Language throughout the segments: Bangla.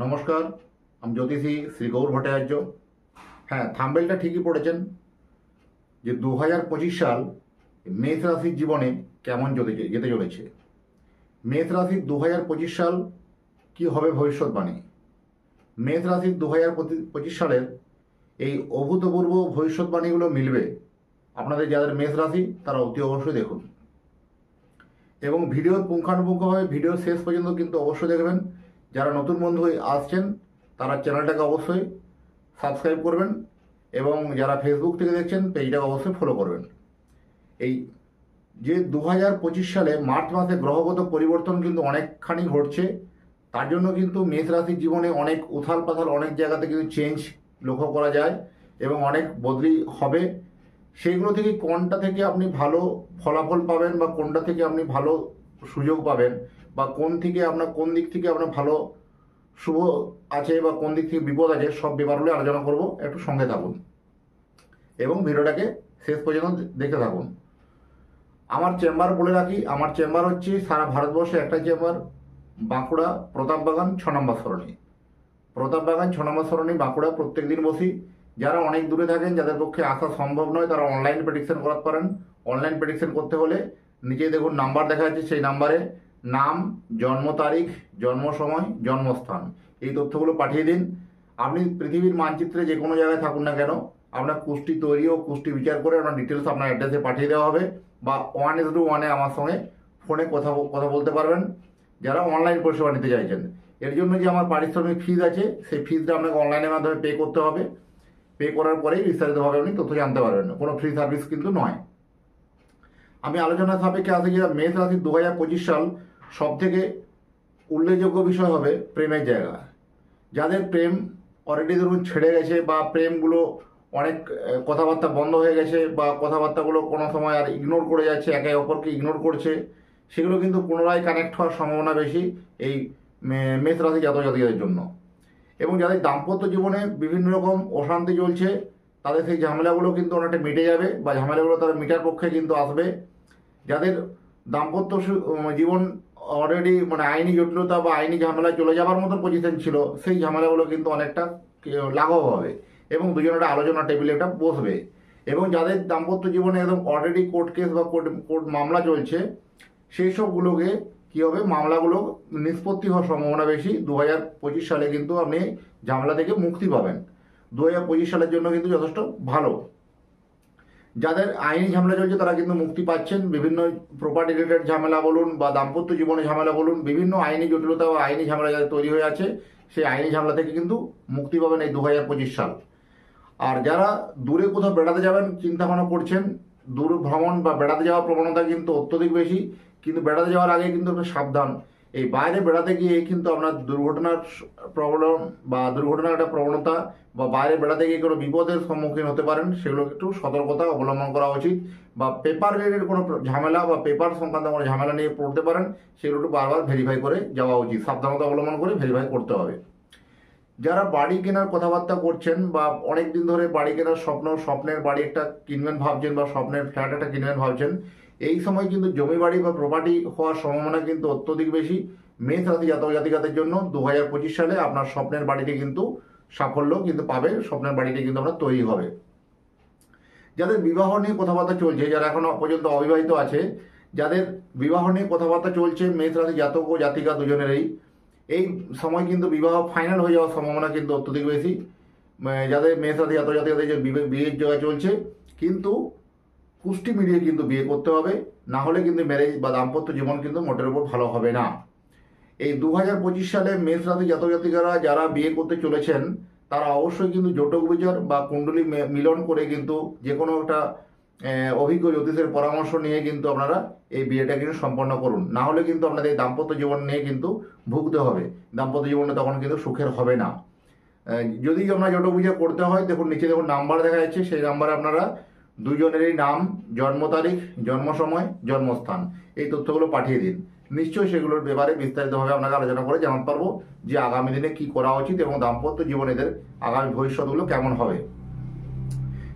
নমস্কার, আমি জ্যোতিষী শ্রী গৌর ভট্টাচার্য। হ্যাঁ, থাম্বেলটা ঠিকই পড়েছেন যে 2025 সাল মেষ রাশির জীবনে কেমন যেতে চলেছে। মেষ রাশির 2025 সাল কি হবে ভবিষ্যৎবাণী। মেষ রাশির 2025 সালের এই অভূতপূর্ব ভবিষ্যৎবাণীগুলো মিলবে আপনাদের যাদের মেষ রাশি তারা অতি অবশ্যই দেখুন এবং ভিডিওর পুঙ্খানুপুঙ্খভাবে ভিডিও শেষ পর্যন্ত কিন্তু অবশ্যই দেখবেন। যারা নতুন বন্ধু হয়ে আসছেন তারা চ্যানেলটাকে অবশ্যই সাবস্ক্রাইব করবেন এবং যারা ফেসবুক থেকে দেখছেন পেজটাকে অবশ্যই ফলো করবেন। এই যে 2025 সালে মার্চ মাসে গ্রহগত পরিবর্তন কিন্তু অনেকখানি ঘটছে, তার জন্য কিন্তু মেষ রাশির জীবনে অনেক উথাল পাথাল অনেক জায়গাতে কিন্তু চেঞ্জ লক্ষ্য করা যায় এবং অনেক বদলি হবে। সেইগুলো থেকে কোনটা থেকে আপনি ভালো ফলাফল পাবেন বা কোনটা থেকে আপনি ভালো সুযোগ পাবেন বা কোন দিক থেকে আপনার ভালো শুভ আছে বা কোন দিক থেকে বিপদ আছে, সব ব্যাপারগুলো আলোচনা করব। একটু সঙ্গে থাকুন এবং ভিডিওটাকে শেষ পর্যন্ত দেখতে থাকুন। আমার চেম্বার বলে রাখি, আমার চেম্বার হচ্ছে সারা ভারতবর্ষে একটা চেম্বার, বাঁকুড়া প্রতাপবাগান 6 নম্বর সরণি। প্রতাপবাগান 6 নম্বর সরণি বাঁকুড়া প্রত্যেক দিন বসি। যারা অনেক দূরে থাকেন, যাদের পক্ষে আসা সম্ভব নয়, তারা অনলাইন প্রেডিকশন করাতে পারেন। অনলাইন প্রেডিকশন করতে হলে নিচে দেখুন নাম্বার দেখা যাচ্ছে, সেই নাম্বারে নাম, জন্ম তারিখ, জন্ম সময়, জন্মস্থান এই তথ্যগুলো পাঠিয়ে দিন। আপনি পৃথিবীর মানচিত্রে যে কোনো জায়গায় থাকুন না কেন, আপনার কুষ্টি তৈরি ও কুষ্টি বিচার করে আপনার ডিটেলস আপনার অ্যাড্রেসে পাঠিয়ে দেওয়া হবে বা 1:1 আমার সঙ্গে ফোনে কথা বলতে পারবেন যারা অনলাইন পরিষেবা নিতে চাইছেন। এর জন্য যে আমার পারিশ্রমিক ফিজ আছে, সেই ফিজটা আপনাকে অনলাইনের মাধ্যমে পে করতে হবে। পে করার পরেই বিস্তারিতভাবে আপনি তথ্য জানতে পারবেন, কোনো ফ্রি সার্ভিস কিন্তু নয়। আমি আলোচনার সাপেক্ষে আসি যে মেষ রাশির 2025 সাল সব থেকে উল্লেখযোগ্য বিষয় হবে প্রেমের জায়গা। যাদের প্রেম অলরেডি ধরুন ছেড়ে গেছে বা প্রেমগুলো অনেক কথাবার্তা বন্ধ হয়ে গেছে বা কথাবার্তাগুলো কোনো সময় আর ইগনোর করে যাচ্ছে, একে অপরকে ইগনোর করছে, সেগুলো কিন্তু পুনরায় কানেক্ট হওয়ার সম্ভাবনা বেশি এই মেষ রাশি জাতকের জন্য। এবং যাদের দাম্পত্য জীবনে বিভিন্ন রকম অশান্তি চলছে, তাদের সেই ঝামেলাগুলো কিন্তু অনেকটা মিটে যাবে বা ঝামেলাগুলো তারা মিটার পক্ষে কিন্তু আসবে। যাদের দাম্পত্য জীবন অলরেডি আইনি জটিলতা বা আইনি ঝামেলায় চলে যাবার মতো পজিশন ছিল, সেই ঝামেলাগুলো কিন্তু অনেকটা লাঘব হবে এবং দুজনে একটা আলোচনা টেবিলে একটা বসবে। এবং যাদের দাম্পত্য জীবনে একদম অলরেডি কোর্ট কেস বা কোর্ট মামলা চলছে, সেই সবগুলোকে কী হবে, মামলাগুলো নিষ্পত্তি হওয়ার সম্ভাবনা বেশি। 2025 সালে কিন্তু আপনি ঝামেলা থেকে মুক্তি পাবেন। 2025 সালের জন্য কিন্তু যথেষ্ট ভালো। যাদের আইনি ঝামেলা চলছে তারা কিন্তু মুক্তি পাচ্ছেন। বিভিন্ন প্রপার্টি রিলেটেড ঝামেলা বলুন বা দাম্পত্য জীবনে ঝামেলা বলুন, বিভিন্ন আইনি জটিলতা বা আইনি ঝামেলা যাদের তৈরি হয়ে আছে, সেই আইনি ঝামেলা থেকে কিন্তু মুক্তি পাবেন এই 2025 সাল। আর যারা দূরে কোথাও বেড়াতে যাবেন চিন্তা ভাবনা করছেন, দূর ভ্রমণ বা বেড়াতে যাওয়ার প্রবণতা কিন্তু অত্যধিক বেশি, কিন্তু বেড়াতে যাওয়ার আগে কিন্তু একটু সাবধান। এই বাইরে বেড়াতে গিয়ে কিন্তু আপনার দুর্ঘটনার প্রবলেম বা দুর্ঘটনার একটা প্রবণতা বা বাইরে বেড়াতে গিয়ে কোনো বিপদের সম্মুখীন হতে পারেন, সেগুলো একটু সতর্কতা অবলম্বন করা উচিত। বা পেপার রিলেটেড কোনো ঝামেলা বা পেপার সংক্রান্ত কোনো ঝামেলা নিয়ে পড়তে পারেন, সেগুলো একটু বারবার ভেরিফাই করে যাওয়া উচিত, সাবধানতা অবলম্বন করে ভেরিফাই করতে হবে। যারা বাড়ি কেনার কথাবার্তা করছেন বা অনেক দিন ধরে বাড়ি কেনার স্বপ্নের বাড়ি একটা কিনবেন ভাবছেন বা স্বপ্নের ফ্ল্যাট একটা কিনবেন ভাবছেন, এই সময় কিন্তু জমি বাড়ি বা প্রপার্টি হওয়ার সম্ভাবনা কিন্তু অত্যধিক বেশি। মেষ রাশি জাতকের জন্য 2025 সালে আপনার স্বপ্নের বাড়িটি কিন্তু সাফল্য কিন্তু পাবে, স্বপ্নের বাড়িটি কিন্তু আপনার তৈরি হবে। যাদের বিবাহ নিয়ে কথাবার্তা চলছে, যারা এখনো পর্যন্ত অবিবাহিত আছে, যাদের বিবাহ নিয়ে কথাবার্তা চলছে, মেষ রাশি জাতক ও জাতিকা দুজনেরই এই সময় কিন্তু বিবাহ ফাইনাল হয়ে যাওয়ার সম্ভাবনা কিন্তু অত্যধিক বেশি। যাদের মেষ রাশি জাতকের যে বিয়ের জায়গা চলছে, কিন্তু কুষ্টি মিলিয়ে কিন্তু বিয়ে করতে হবে, না হলে কিন্তু ম্যারেজ বা দাম্পত্য জীবন কিন্তু মোটের উপর ভালো হবে না। এই 2025 সালে মেষ রাশি জাতিকারা যারা বিয়ে করতে চলেছেন, তারা অবশ্যই কিন্তু জটক বিচার বা কুণ্ডলী মিলন করে কিন্তু যে কোনো একটা অভিজ্ঞ জ্যোতিষের পরামর্শ নিয়ে কিন্তু আপনারা এই বিয়েটা কিন্তু সম্পন্ন করুন, না হলে কিন্তু আপনাদের দাম্পত্য জীবন নিয়ে কিন্তু ভুগতে হবে। দাম্পত্য জীবনে তখন কিন্তু সুখের হবে না। যদি আপনার জটক বিচার করতে হয়, দেখুন নিচে দেখুন নাম্বার দেখা যাচ্ছে, সেই নাম্বারে আপনারা দুজনেরই নাম, জন্ম তারিখ, জন্ম সময়, জন্মস্থান এই তথ্যগুলো পাঠিয়ে দিন। নিশ্চয়ই সেগুলোর ব্যাপারে বিস্তারিতভাবে আপনাকে আলোচনা করে জানাতে পারবো যে আগামী দিনে কি করা উচিত এবং দাম্পত্য জীবনেদের আগামী ভবিষ্যৎগুলো কেমন হবে।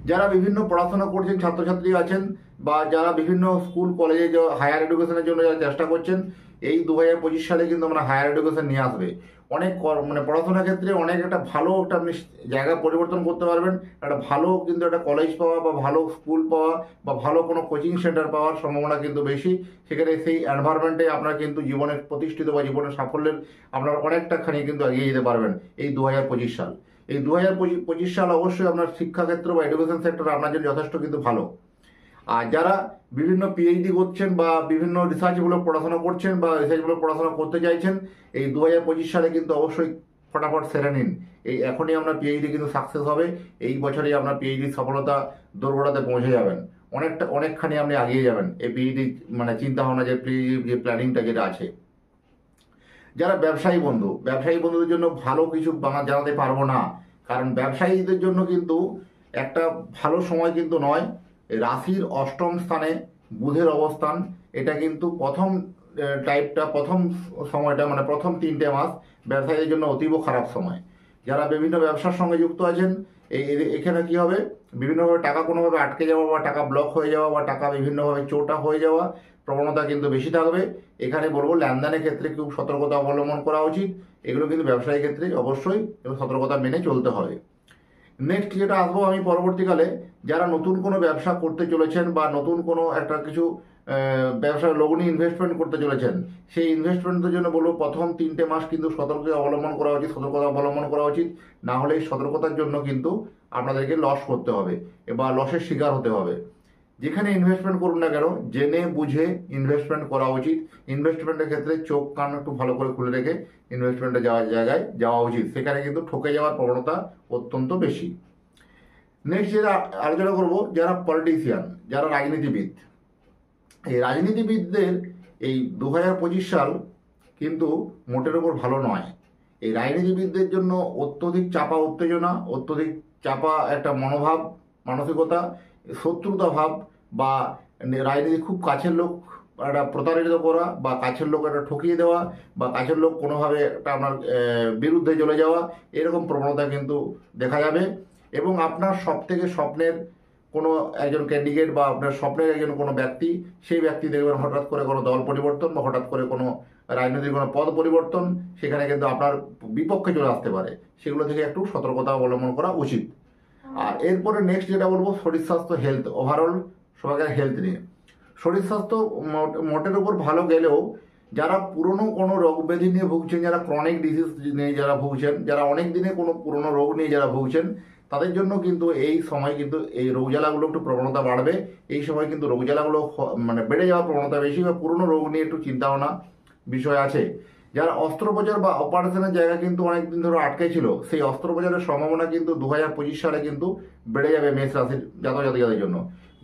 যারা বিভিন্ন পড়াশোনা করছেন, ছাত্রছাত্রী আছেন বা যারা বিভিন্ন স্কুল কলেজে হায়ার এডুকেশনের জন্য যারা চেষ্টা করছেন, এই 2025 সালে কিন্তু আমরা হায়ার এডুকেশন নিয়ে আসবে। অনেক মানে পড়াশোনার ক্ষেত্রে অনেক একটা ভালো একটা আপনি জায়গা পরিবর্তন করতে পারবেন। একটা ভালো কিন্তু একটা কলেজ পাওয়া বা ভালো স্কুল পাওয়া বা ভালো কোনো কোচিং সেন্টার পাওয়ার সম্ভাবনা কিন্তু বেশি। সেখানে সেই এনভায়রনমেন্টে আপনার কিন্তু জীবনের প্রতিষ্ঠিত বা জীবনের সাফল্যের আপনার অনেকটা খানি কিন্তু এগিয়ে যেতে পারবেন এই 2025 সাল। এই 2025 সাল অবশ্যই আপনার শিক্ষাক্ষেত্র বা এডুকেশন সেক্টর আপনার জন্য যথেষ্ট কিন্তু ভালো। আর যারা বিভিন্ন পিএইচডি করছেন বা বিভিন্ন রিসার্চমূলক পড়াশোনা করছেন বা রিসার্চমূলক পড়াশোনা করতে চাইছেন, এই 2025 সালে কিন্তু অবশ্যই ফটাফট সেরে নিন। এই এখনই আপনার পিএইচডি কিন্তু সাকসেস হবে। এই বছরেই আপনার পিএইচডি সফলতা দোরগোড়াতে পৌঁছে যাবেন, অনেকখানি আপনি এগিয়ে যাবেন এই পিএইচডি মানে চিন্তা ভাবনা যে প্ল্যানিংটা যেটা আছে। যারা ব্যবসায়ী বন্ধুদের জন্য ভালো কিছু জানাতে পারবো না, কারণ ব্যবসায়ীদের জন্য কিন্তু একটা ভালো সময় কিন্তু নয়। রাশির অষ্টম স্থানে বুধের অবস্থান, এটা কিন্তু প্রথম সময়টা মানে প্রথম 3টে মাস ব্যবসায়ীদের জন্য অতীব খারাপ সময়। যারা বিভিন্ন ব্যবসার সঙ্গে যুক্ত আছেন, এখানে কি হবে, বিভিন্নভাবে টাকা কোনোভাবে আটকে যাওয়া বা টাকা ব্লক হয়ে যাওয়া বা টাকা বিভিন্নভাবে চোটা হয়ে যাওয়া প্রবণতা কিন্তু বেশি থাকবে। এখানে বলবো লেনদেনের ক্ষেত্রে খুব সতর্কতা অবলম্বন করা উচিত। এগুলো কিন্তু ব্যবসায়ী ক্ষেত্রে অবশ্যই সতর্কতা মেনে চলতে হবে। নেক্সট যেটা আসবো আমি পরবর্তীকালে, যারা নতুন কোনো ব্যবসা করতে চলেছেন বা নতুন কোনো একটা কিছু ব্যবসায় লগ্নি ইনভেস্টমেন্ট করতে চলেছেন, সেই ইনভেস্টমেন্টের জন্য বলবো প্রথম 3টে মাস কিন্তু সতর্কতা অবলম্বন করা উচিত। না হলে এই সতর্কতার জন্য কিন্তু আপনাদেরকে লস করতে হবে বা লসের শিকার হতে হবে। যেখানে ইনভেস্টমেন্ট করুন না কেন, জেনে বুঝে ইনভেস্টমেন্ট করা উচিত। ইনভেস্টমেন্টের ক্ষেত্রে চোখ কান একটু ভালো করে খুলে রেখে ইনভেস্টমেন্টে যাওয়ার জায়গায় যাওয়া উচিত। সেখানে কিন্তু ঠকে যাওয়ার প্রবণতা অত্যন্ত বেশি। নেক্সট যেটা আলোচনা করবো, যারা পলিটিশিয়ান, যারা রাজনীতিবিদ, এই রাজনীতিবিদদের এই 2025 সাল কিন্তু মোটের ওপর ভালো নয়। এই রাজনীতিবিদদের জন্য অত্যধিক চাপা উত্তেজনা, অত্যধিক চাপা একটা মনোভাব, মানসিকতা, শত্রুতা ভাব বা রাজনীতি খুব কাছের লোক একটা প্রতারিত করা বা কাছের লোক একটা ঠকিয়ে দেওয়া বা কাছের লোক কোনোভাবে একটা আপনার বিরুদ্ধে চলে যাওয়া, এরকম প্রবণতা কিন্তু দেখা যাবে। এবং আপনার সবথেকে স্বপ্নের কোনো একজন ক্যান্ডিডেট বা আপনার স্বপ্নের একজন কোনো ব্যক্তি, সেই ব্যক্তি দেখবেন হঠাৎ করে কোনো দল পরিবর্তন বা হঠাৎ করে কোনো রাজনৈতিক কোনো পদ পরিবর্তন, সেখানে কিন্তু আপনার বিপক্ষে চলে আসতে পারে। সেগুলো থেকে একটু সতর্কতা অবলম্বন করা উচিত। আর এরপরে নেক্সট যেটা বলবো, শরীর স্বাস্থ্য, হেলথ, ওভারঅল সবাইকার হেলথ নিয়ে। শরীর স্বাস্থ্য মোটের উপর ভালো গেলেও যারা পুরনো কোনো রোগ ব্যাধি নিয়ে ভুগছেন, যারা ক্রনিক ডিজিজ নিয়ে যারা ভুগছেন, যারা অনেক দিনে কোনো পুরনো রোগ নিয়ে যারা ভুগছেন, তাদের জন্য কিন্তু এই সময় কিন্তু এই রোগ জ্বালাগুলো একটু প্রবণতা বাড়বে। এই সময় কিন্তু রোগ জ্বালাগুলো মানে বেড়ে যাওয়ার প্রবণতা বেশি বা পুরনো রোগ নিয়ে একটু চিন্তা ভাবনা বিষয় আছে। যারা অস্ত্রোপচার বা অপারেশনের জায়গা কিন্তু অনেকদিন ধরে আটকে ছিল, সেই অস্ত্রোপচারের সম্ভাবনা কিন্তু 2025 সালে কিন্তু বেড়ে যাবে মেষ রাশির জাতকের জন্য।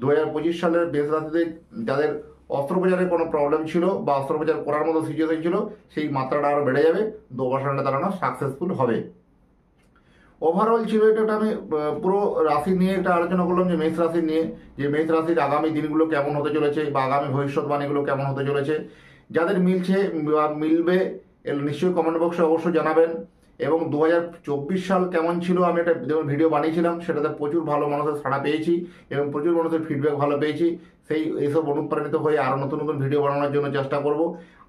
2025 সালের মেষ রাশিতে যাদের অস্ত্রোপচারের কোনো প্রবলেম ছিল বা অস্ত্রোপচার করার মতো সিচুয়েশন ছিল, সেই মাত্রাটা আরও বেড়ে যাবে। অপারেশনটা তারা সাকসেসফুল হবে। ওভারঅল ছিল এটা আমি পুরো রাশি নিয়ে একটা আলোচনা করলাম, যে মেষ রাশি নিয়ে, যে মেষ রাশির আগামী দিনগুলো কেমন হতে চলেছে বা আগামী ভবিষ্যৎবাণীগুলো কেমন হতে চলেছে। যাদের মিলছে বা মিলবে নিশ্চয়ই কমেন্ট বক্সে অবশ্যই জানাবেন। এবং 2024 সাল কেমন ছিল, আমি একটা ভিডিও বানিয়েছিলাম, সেটাতে প্রচুর ভালো মানুষের সাড়া পেয়েছি এবং প্রচুর মানুষের ফিডব্যাক ভালো পেয়েছি। এইসব অনুপ্রাণিত হয়ে আরও নতুন নতুন ভিডিও বানানোর জন্য চেষ্টা করব।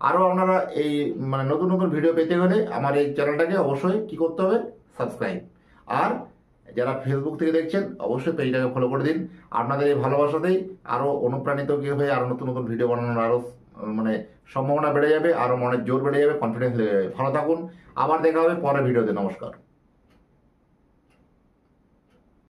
আরও আপনারা এই মানে নতুন নতুন ভিডিও পেতে হলে আমার এই চ্যানেলটাকে অবশ্যই কী করতে হবে, সাবস্ক্রাইব। আর যারা ফেসবুক থেকে দেখছেন অবশ্যই পেজটাকে ফলো করে দিন। আপনাদের এই ভালোবাসাতেই আরও অনুপ্রাণিত হয়ে আরও নতুন নতুন ভিডিও বানানোর আরও মানে সম্ভাবনা বেড়ে যাবে, আরও মনের জোর বেড়ে যাবে, কনফিডেন্স লেগে যাবে। ভালো থাকুন, আবার দেখা হবে পরের ভিডিওতে। নমস্কার।